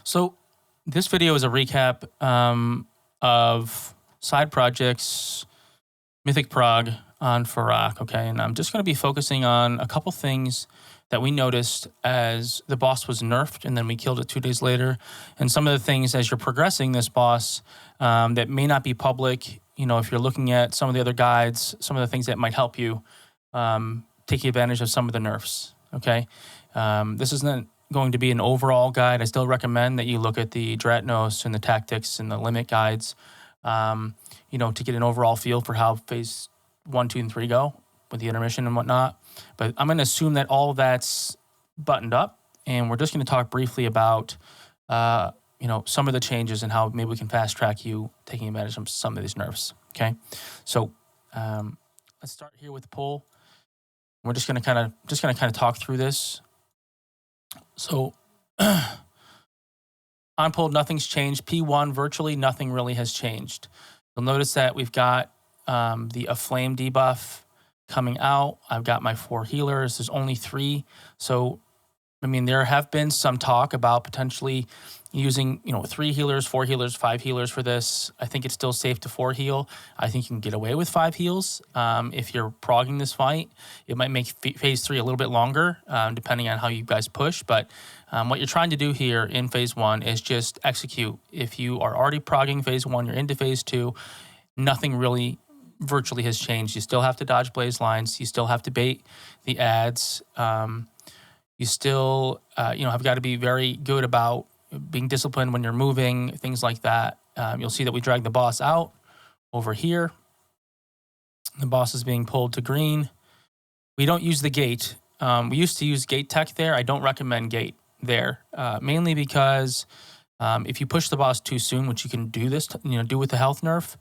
So this video is a recap of side projects, Mythic Prog on Fyrakk, okay? And I'm just going to be focusing on a couple things that we noticed as the boss was nerfed and then we killed it 2 days later. And some of the things as you're progressing this boss that may not be public, you know, if you're looking at some of the other guides, some of the things that might help you take advantage of some of the nerfs, okay? This isn't going to be an overall guide. I still recommend that you look at the Dratnos and the tactics and the limit guides, you know, to get an overall feel for how phase 1, 2, and 3 go with the intermission and whatnot. But I'm going to assume that all of that's buttoned up, and we're just going to talk briefly about, you know, some of the changes and how maybe we can fast track you taking advantage of some of these nerfs. Okay, so let's start here with the pull. We're just going to kind of talk through this. So on pull, nothing's changed. P1, virtually nothing really has changed. You'll notice that we've got the Aflame debuff coming out. I've got my 4 healers. There's only 3. So, I mean, there have been some talk about potentially using, you know, 3 healers, 4 healers, 5 healers for this. I think it's still safe to 4 heal. I think you can get away with 5 heals. If you're progging this fight, it might make phase 3 a little bit longer, depending on how you guys push. But what you're trying to do here in phase 1 is just execute. If you are already progging phase 1, you're into phase 2, nothing really virtually has changed. You still have to dodge blaze lines. You still have to bait the ads. You still, you know, have got to be very good about being disciplined when you're moving, things like that. You'll see that we drag the boss out over here. The boss is being pulled to green. We don't use the gate. We used to use gate tech there. I don't recommend gate there, mainly because if you push the boss too soon, which you can do this, you know, do with the health nerf,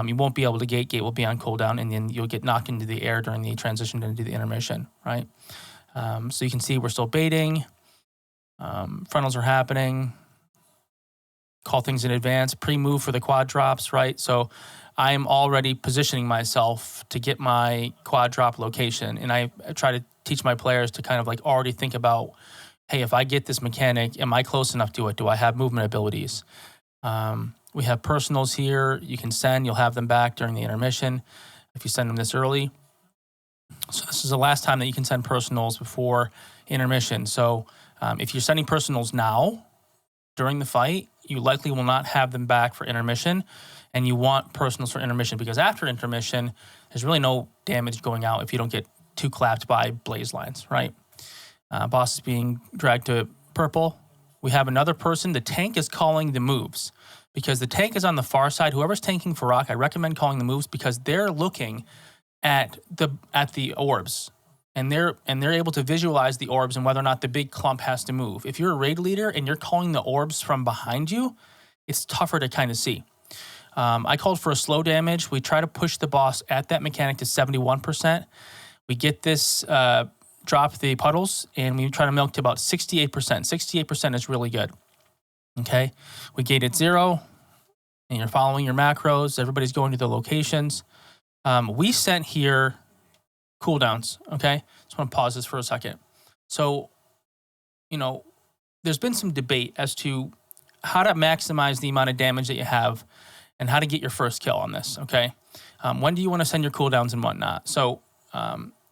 you won't be able to gate. Gate will be on cooldown, and then you'll get knocked into the air during the transition into the intermission, right? So you can see we're still baiting. Frontals are happening. Call things in advance. Pre-move for the quad drops, right? So I'm already positioning myself to get my quad drop location, and I try to teach my players to kind of like already think about, hey, if I get this mechanic, am I close enough to it? Do I have movement abilities? We have personals here. You can send. You'll have them back during the intermission if you send them this early. So this is the last time that you can send personals before intermission. So if you're sending personals now during the fight, you likely will not have them back for intermission, and you want personals for intermission because after intermission, there's really no damage going out if you don't get too clapped by blaze lines, right? Boss is being dragged to purple. We have another person. The tank is calling the moves because the tank is on the far side. Whoever's tanking Fyrakk, I recommend calling the moves because they're looking at the orbs, and they're able to visualize the orbs and whether or not the big clump has to move. If you're a raid leader and you're calling the orbs from behind you, it's tougher to kind of see. I called for a slow damage. We try to push the boss at that mechanic to 71%. We get this drop the puddles, and we try to milk to about 68%. 68% is really good. Okay, we gate at 0, and you're following your macros. Everybody's going to the locations. We sent here cooldowns, okay? Just want to pause this for a second. So, you know, there's been some debate as to how to maximize the amount of damage that you have and how to get your first kill on this, okay? When do you want to send your cooldowns and whatnot? So,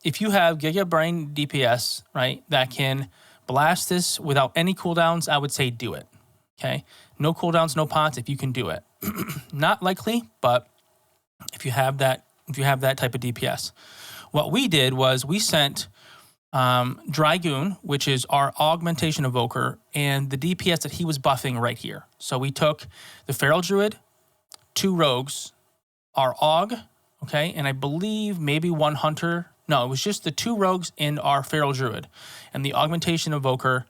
if you have Giga Brain DPS, right, that can blast this without any cooldowns, I would say do it, okay? No cooldowns, no pots if you can do it. Not likely, but if you have that type of DPS. What we did was we sent Dragoon, which is our augmentation evoker, and the DPS that he was buffing right here. So we took the Feral Druid, 2 rogues, our aug, okay, and I believe maybe 1 hunter. No, it was just the 2 rogues and our Feral Druid. And the augmentation evoker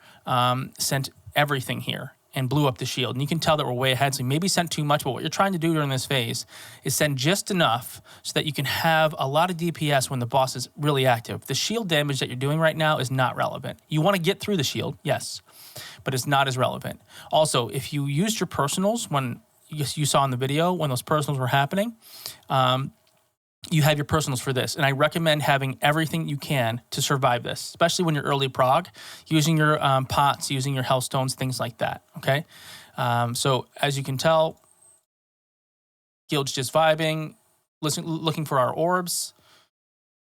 sent everything here and blew up the shield. And you can tell that we're way ahead, so we maybe sent too much, but what you're trying to do during this phase is send just enough so that you can have a lot of DPS when the boss is really active. The shield damage that you're doing right now is not relevant. You want to get through the shield, yes, but it's not as relevant. Also, if you used your personals when you saw in the video, when those personals were happening, you have your personals for this. And I recommend having everything you can to survive this, especially when you're early prog, using your pots, using your hellstones, things like that, okay? So as you can tell, guild's just vibing, looking for our orbs.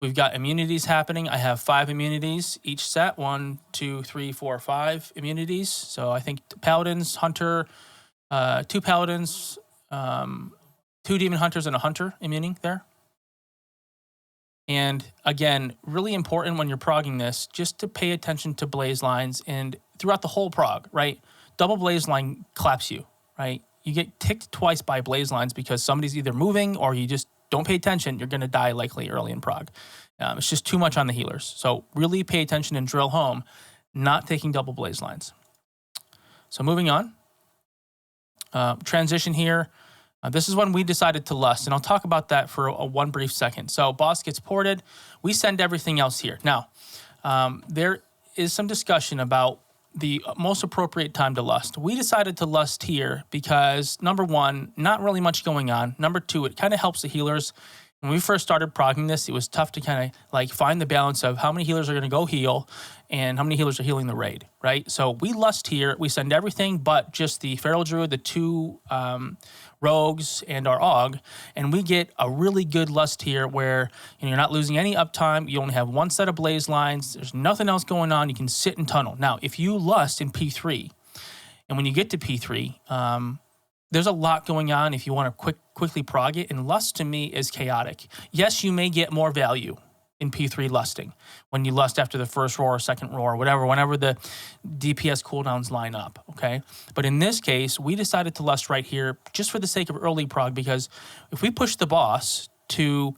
We've got immunities happening. I have 5 immunities each set. 1, 2, 3, 4, 5 immunities. So I think paladins, hunter, 2 paladins, 2 demon hunters, and a hunter immuning there. And again, really important when you're progging this, just to pay attention to blaze lines and throughout the whole prog, right? Double blaze line claps you, right? You get ticked twice by blaze lines because somebody's either moving or you just don't pay attention. You're going to die likely early in prog. It's just too much on the healers. So really pay attention and drill home, not taking double blaze lines. So moving on. Transition here. This is when we decided to lust, and I'll talk about that for one brief second. So boss gets ported. We send everything else here. Now, there is some discussion about the most appropriate time to lust. We decided to lust here because, number one, not really much going on. Number two, it kind of helps the healers. When we first started progging this, it was tough to kind of like find the balance of how many healers are going to go heal and how many healers are healing the raid, right? So we lust here. We send everything but just the Feral Druid, the 2 rogues, and our Og, and we get a really good lust here where you're not losing any uptime. You only have 1 set of blaze lines. There's nothing else going on. You can sit and tunnel. Now, if you lust in P3, and when you get to P3, there's a lot going on if you want to quickly prog it, and lust to me is chaotic. Yes, you may get more value in P3 lusting when you lust after the first roar or second roar, whatever, whenever the DPS cooldowns line up, okay? But in this case, we decided to lust right here just for the sake of early prog, because if we push the boss to,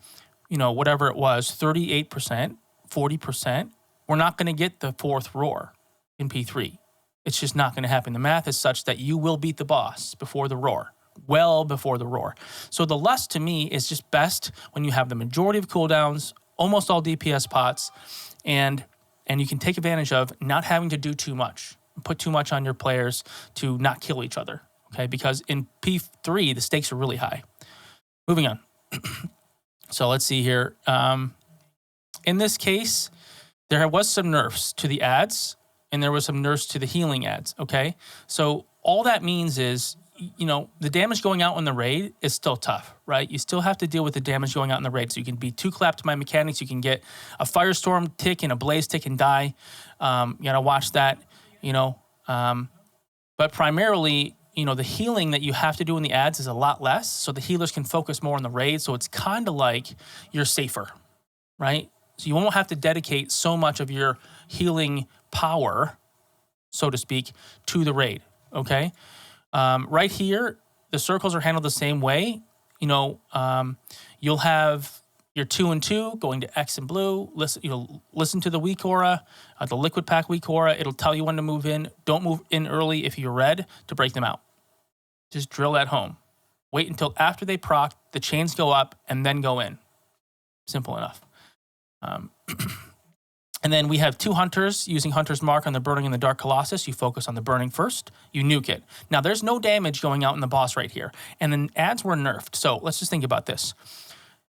whatever it was, 38%, 40%, we're not going to get the 4th roar in P3. It's just not going to happen. The math is such that you will beat the boss before the roar, well before the roar. So the lust to me is just best when you have the majority of cooldowns, almost all DPS pots, and you can take advantage of not having to do too much, put too much on your players to not kill each other, okay? Because in P3, the stakes are really high. Moving on. So let's see here. In this case, there was some nerfs to the ads, and there was some nerfs to the healing ads, okay? So all that means is, the damage going out in the raid is still tough, right? You still have to deal with the damage going out in the raid. So you can be 2 clapped by mechanics. You can get a firestorm tick and a blaze tick and die. You gotta watch that, But primarily, the healing that you have to do in the ads is a lot less. So the healers can focus more on the raid. So it's kind of like you're safer, right? So you won't have to dedicate so much of your healing power, so to speak, to the raid, okay? Right here, the circles are handled the same way. You'll have your 2 and 2 going to X and blue. Listen to the weak aura, the liquid pack weak aura. It'll tell you when to move in. Don't move in early if you're red to break them out. Just drill at home. Wait until after they proc, the chains go up, and then go in. Simple enough. And then we have 2 hunters using Hunter's Mark on the Burning in the Dark Colossus. You focus on the burning first, you nuke it. Now, there's no damage going out in the boss right here. And then ads were nerfed. So let's just think about this.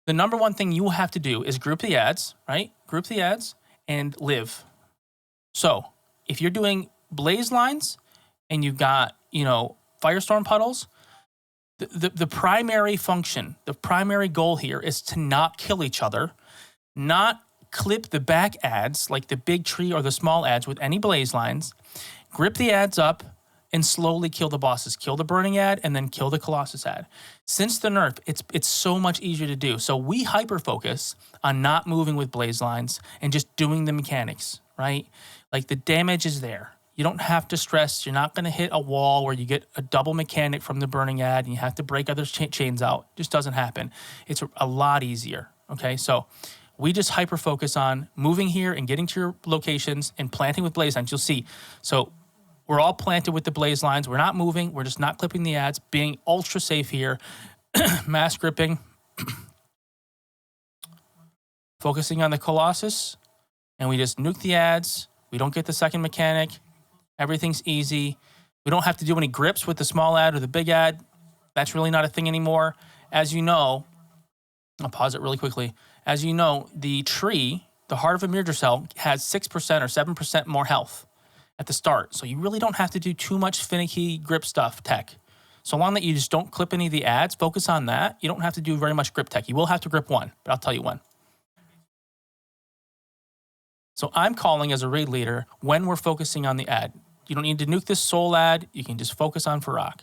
The number one thing you will have to do is group the ads, right? Group the ads and live. So if you're doing blaze lines and you've got, firestorm puddles, the primary function, the primary goal here is to not kill each other, not clip the back ads, like the big tree or the small ads with any blaze lines, grip the ads up, and slowly kill the bosses. Kill the burning ad, and then kill the Colossus ad. Since the nerf, it's so much easier to do. So we hyper-focus on not moving with blaze lines and just doing the mechanics, right? Like the damage is there. You don't have to stress. You're not going to hit a wall where you get a double mechanic from the burning ad and you have to break other chains out. It just doesn't happen. It's a lot easier, okay? So we just hyper-focus on moving here and getting to your locations and planting with blaze lines. You'll see. So we're all planted with the blaze lines. We're not moving. We're just not clipping the ads, being ultra safe here, mass gripping, focusing on the Colossus, and we just nuke the ads. We don't get the second mechanic. Everything's easy. We don't have to do any grips with the small ad or the big ad. That's really not a thing anymore. As you know, I'll pause it really quickly. As you know, the tree, the heart of a Myrdra cell, has 6% or 7% more health at the start. So you really don't have to do too much finicky grip stuff tech. So long that you just don't clip any of the ads, focus on that. You don't have to do very much grip tech. You will have to grip one, but I'll tell you when. So I'm calling as a raid leader when we're focusing on the ad. You don't need to nuke this soul ad. You can just focus on Fyrakk.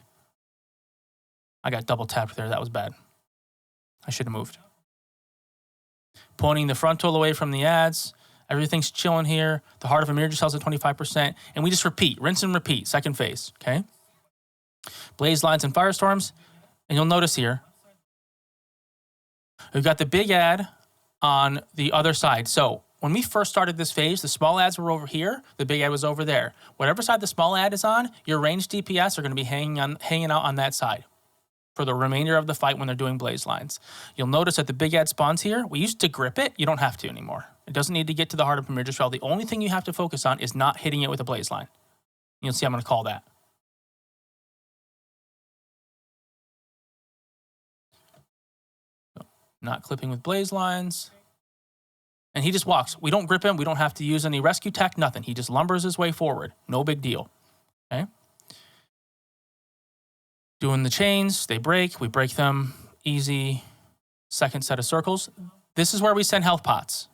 I got double tapped there. That was bad. I should have moved. Pointing the frontal away from the ads. Everything's chilling here. The heart of a Myrdra cell's at 25%. And we just repeat, rinse and repeat, second phase, okay? Blaze lines and firestorms. And you'll notice here, we've got the big ad on the other side. So when we first started this phase, the small ads were over here. The big ad was over there. Whatever side the small ad is on, your ranged DPS are going to be hanging out on that side for the remainder of the fight when they're doing blaze lines. You'll notice that the big ad spawns here. We used to grip it. You don't have to anymore. It doesn't need to get to the heart of a Myrdra cell. The only thing you have to focus on is not hitting it with a blaze line. You'll see I'm going to call that. Not clipping with blaze lines. And he just walks. We don't grip him. We don't have to use any rescue tech, nothing. He just lumbers his way forward. No big deal. Okay? Doing the chains, they break, we break them, easy. Second set of circles. This is where we send health pots.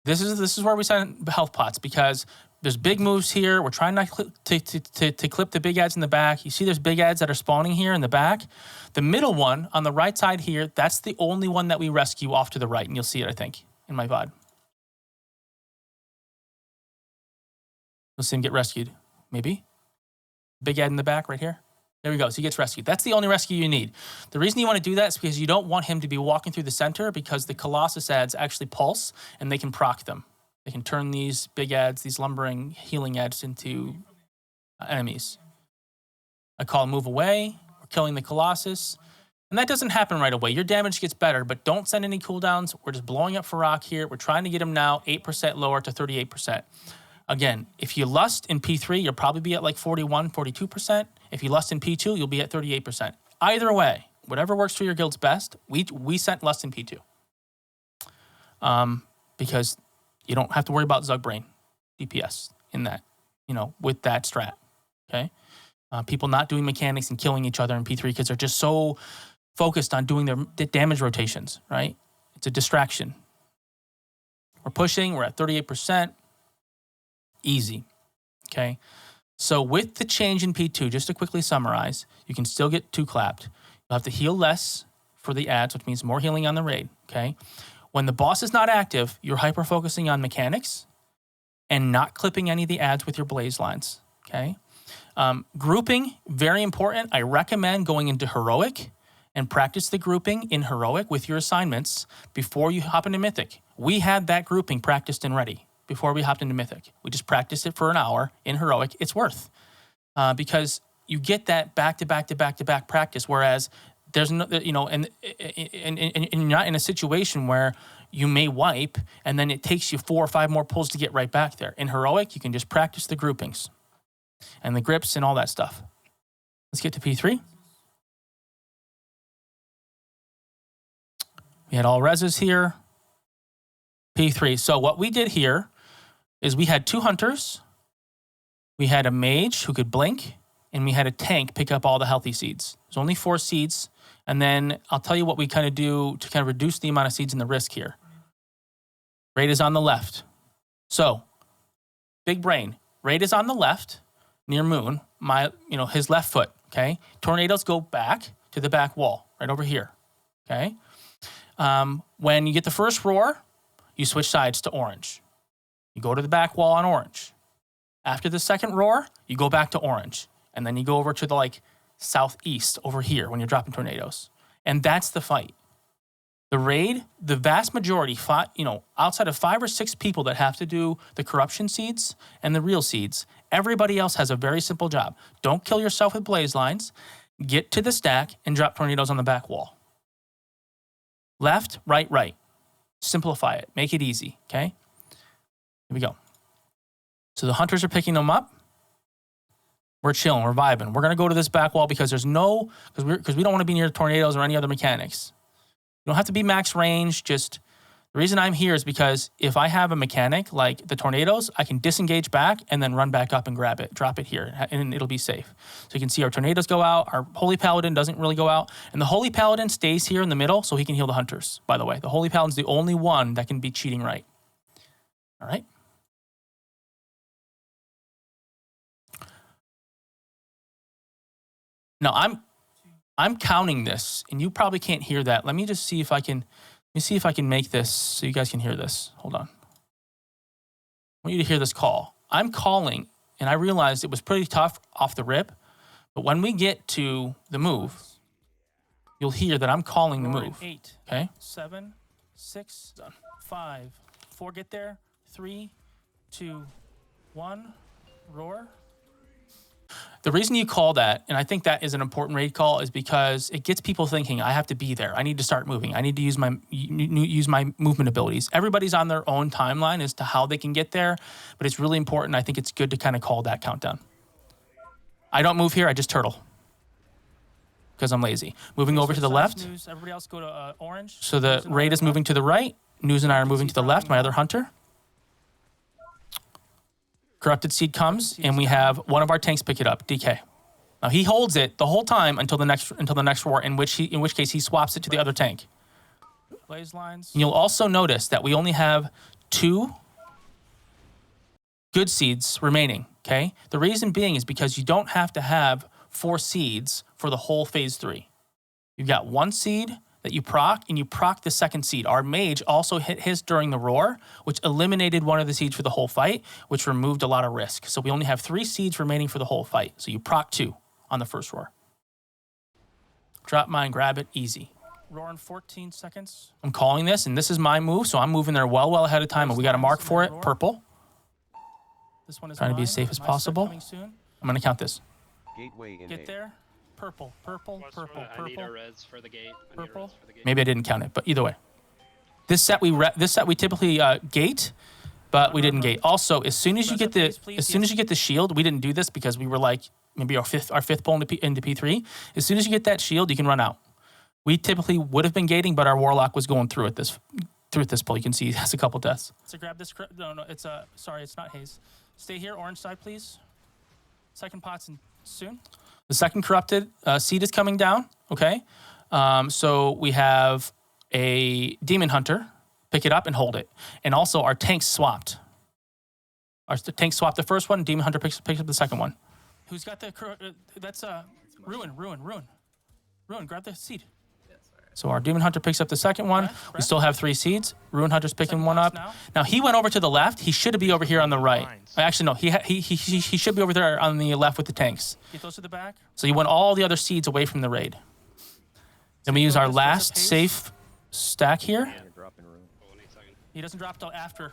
This is where we send health pots because there's big moves here. We're trying not to clip the big ads in the back. You see there's big ads that are spawning here in the back. The middle one on the right side here, that's the only one that we rescue off to the right, and you'll see it, I think, in my VOD. You'll see him get rescued, maybe. Big ad in the back right here. There we go. So he gets rescued. That's the only rescue you need. The reason you want to do that is because you don't want him to be walking through the center because the Colossus ads actually pulse and they can proc them. They can turn these big ads, these lumbering healing ads into enemies. I call move away. We're killing the Colossus. And that doesn't happen right away. Your damage gets better, but don't send any cooldowns. We're just blowing up Fyrakk here. We're trying to get him now 8% lower to 38%. Again, if you lust in P3, you'll probably be at like 41, 42%. If you lust in P2, you'll be at 38%. Either way, whatever works for your guild's best, we sent lust in P2. Because you don't have to worry about Zugbrain DPS in that, with that strat, okay? People not doing mechanics and killing each other in P3 because they're just so focused on doing their damage rotations, right? It's a distraction. We're pushing, we're at 38%. Easy, okay? So with the change in P2, just to quickly summarize, you can still get 2 clapped. You'll have to heal less for the ads, which means more healing on the raid, okay? When the boss is not active, you're hyper-focusing on mechanics and not clipping any of the ads with your blaze lines, okay? Grouping, very important. I recommend going into Heroic and practice the grouping in Heroic with your assignments before you hop into Mythic. We had that grouping practiced and ready before we hopped into Mythic. We just practiced it for an hour in Heroic. It's worth because you get that back-to-back-to-back-to-back practice, whereas there's no, and you're not in a situation where you may wipe and then it takes you 4 or 5 more pulls to get right back there. In Heroic, you can just practice the groupings and the grips and all that stuff. Let's get to P3. We had all reses here. P3. So what we did here is we had 2 hunters, we had a mage who could blink, and we had a tank pick up all the healthy seeds. There's only 4 seeds, and then I'll tell you what we kind of do to kind of reduce the amount of seeds and the risk here. Raid is on the left. So, big brain. Raid is on the left, near Moon, his left foot, okay? Tornadoes go back to the back wall, right over here, okay? When you get the first roar, you switch sides to orange. You go to the back wall on orange. After the second roar, you go back to orange. And then you go over to the southeast over here when you're dropping tornadoes. And that's the fight. The raid, the vast majority fought, outside of 5 or 6 people that have to do the corruption seeds and the real seeds, everybody else has a very simple job. Don't kill yourself with blaze lines. Get to the stack and drop tornadoes on the back wall. Left, right, right. Simplify it. Make it easy, okay? Here we go. So the hunters are picking them up. We're chilling. We're vibing. We're going to go to this back wall because there's no... Because we don't want to be near tornadoes or any other mechanics. You don't have to be max range. Just... The reason I'm here is because if I have a mechanic like the tornadoes, I can disengage back and then run back up and grab it, drop it here, and it'll be safe. So you can see our tornadoes go out. Our Holy Paladin doesn't really go out. And the Holy Paladin stays here in the middle so he can heal the hunters, by the way. The Holy Paladin's the only one that can be cheating right. All right? Now, I'm counting this, and you probably can't hear that. Let me just see if I can... Let me see if I can make this so you guys can hear this. Hold on. I want you to hear this call. I'm calling, and I realized it was pretty tough off the rip, but when we get to the move, you'll hear that I'm calling the move. 8, okay? 7, 6, 5, 4, get there. 3, 2, 1, roar. The reason you call that, and I think that is an important raid call, is because it gets people thinking, I have to be there. I need to start moving. I need to use my movement abilities. Everybody's on their own timeline as to how they can get there, but it's really important. I think it's good to kind of call that countdown. I don't move here. I just turtle because I'm lazy. Moving over to the left. Everybody else go to orange. So the raid is moving to the right. News and I are moving to the left, my other hunter. Corrupted Seed comes, and we have one of our tanks pick it up, DK. Now he holds it the whole time until the next war, in which case he swaps it to the other tank. Blaze lines. And you'll also notice that we only have 2 good seeds remaining. Okay. The reason being is because you don't have to have 4 seeds for the whole phase 3. You've got 1 seed that you proc, and you proc the second seed. Our mage also hit his during the roar, which eliminated one of the seeds for the whole fight, which removed a lot of risk. So we only have 3 seeds remaining for the whole fight. So you proc 2 on the first roar. Drop mine, grab it, easy. Roar in 14 seconds. I'm calling this, and this is my move, so I'm moving there well ahead of time, and we got a mark for it, purple. This one is trying to be as safe as possible. I'm going to count this. Gateway in Get there. Purple, purple, purple, I need a purple. res for the gate. Purple. Maybe I didn't count it, but either way. This set we typically gate, but we didn't gate. Also, as soon as you get the shield, we didn't do this because we were like maybe our fifth pull into P3. As soon as you get that shield, you can run out. We typically would have been gating, but our warlock was going through at this pull. You can see he has a couple deaths. So grab this. No, it's sorry, it's not haze. Stay here, orange side, please. Second pot's in soon. The second corrupted seed is coming down, okay? So we have a demon hunter. Pick it up and hold it. And also our tanks swapped. Our tanks swapped the first one. Demon hunter picks up the second one. Who's got the... that's Ruin. Ruin, grab the seed. So our demon hunter picks up the second one. We still have 3 seeds. Ruin hunter's picking one up. Now he went over to the left. He should be over here on the right. Actually, no. He should be over there on the left with the tanks. Get those to the back. So you want all the other seeds away from the raid. Then we use our last safe stack here. He doesn't drop till after.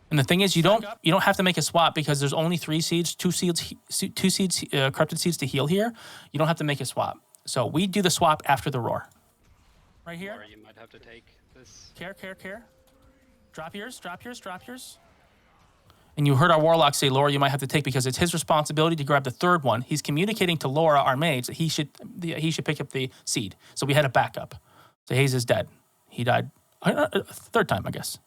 And the thing is, you don't have to make a swap because there's only 3 seeds, 2 seeds, corrupted seeds to heal here. You don't have to make a swap. So we do the swap after the roar. Right here. Or you might have to take this. Care. Drop yours. And you heard our warlock say, Laura, you might have to take because it's his responsibility to grab the third one. He's communicating to Laura, our mage, that he should pick up the seed. So we had a backup. So Hayes is dead. He died third time, I guess.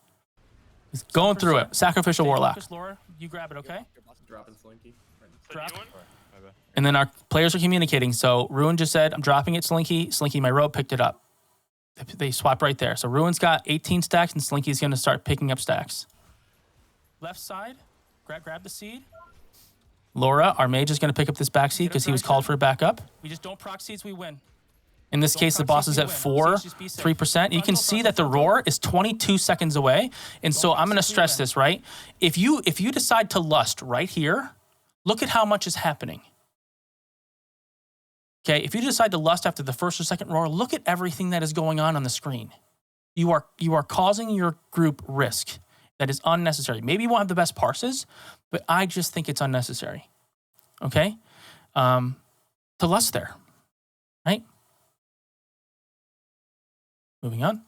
He's going through it. Sacrificial warlock. Focus, Laura. You grab it, okay? Dropping Slinky. Drop. And then our players are communicating. So Ruin just said, I'm dropping it, Slinky. Slinky, my rope, picked it up. They swap right there. So Ruin's got 18 stacks, and Slinky's going to start picking up stacks. Left side, grab the seed. Laura, our mage, is going to pick up this back seed because he was called for a backup. We just don't proc seeds, we win. In this case, the boss is at 3%. You can see that the roar is 22 seconds away. And so I'm going to stress this, right? If you decide to lust right here, look at how much is happening. Okay, if you decide to lust after the first or second roar, look at everything that is going on the screen. You are causing your group risk that is unnecessary. Maybe you won't have the best parses, but I just think it's unnecessary. Okay? To lust there, right? Moving on.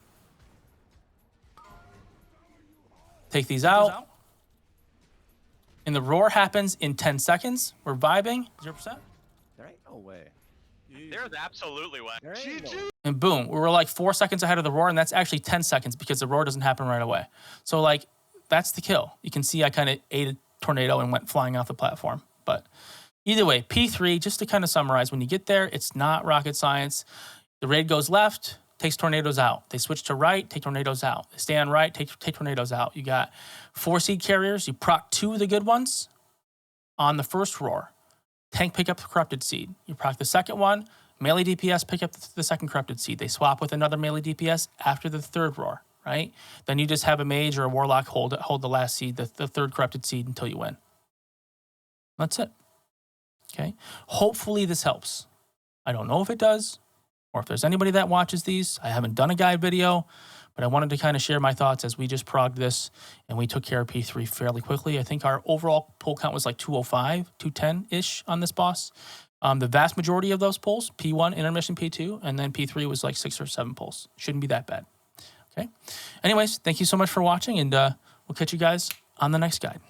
Take these out. And the roar happens in 10 seconds. We're vibing, 0%. There ain't no way. There's absolutely way. There ain't no way. And boom, we were like 4 seconds ahead of the roar, and that's actually 10 seconds because the roar doesn't happen right away. So like, that's the kill. You can see I kind of ate a tornado and went flying off the platform. But either way, P3, just to kind of summarize, when you get there, it's not rocket science. The raid goes left, takes tornadoes out. They switch to right, take tornadoes out. They stay on right, take tornadoes out. You got 4 seed carriers. You proc 2 of the good ones on the first roar. Tank pick up the corrupted seed. You proc the second one. Melee DPS pick up the second corrupted seed. They swap with another melee DPS after the third roar, right? Then you just have a mage or a warlock hold the last seed, the third corrupted seed until you win. That's it. Okay. Hopefully this helps. I don't know if it does or if there's anybody that watches these. I haven't done a guide video, but I wanted to kind of share my thoughts as we just progged this and we took care of P3 fairly quickly. I think our overall pull count was like 205, 210-ish on this boss. The vast majority of those pulls, P1, Intermission, P2, and then P3 was like 6 or 7 pulls. Shouldn't be that bad. Okay. Anyways, thank you so much for watching, and we'll catch you guys on the next guide.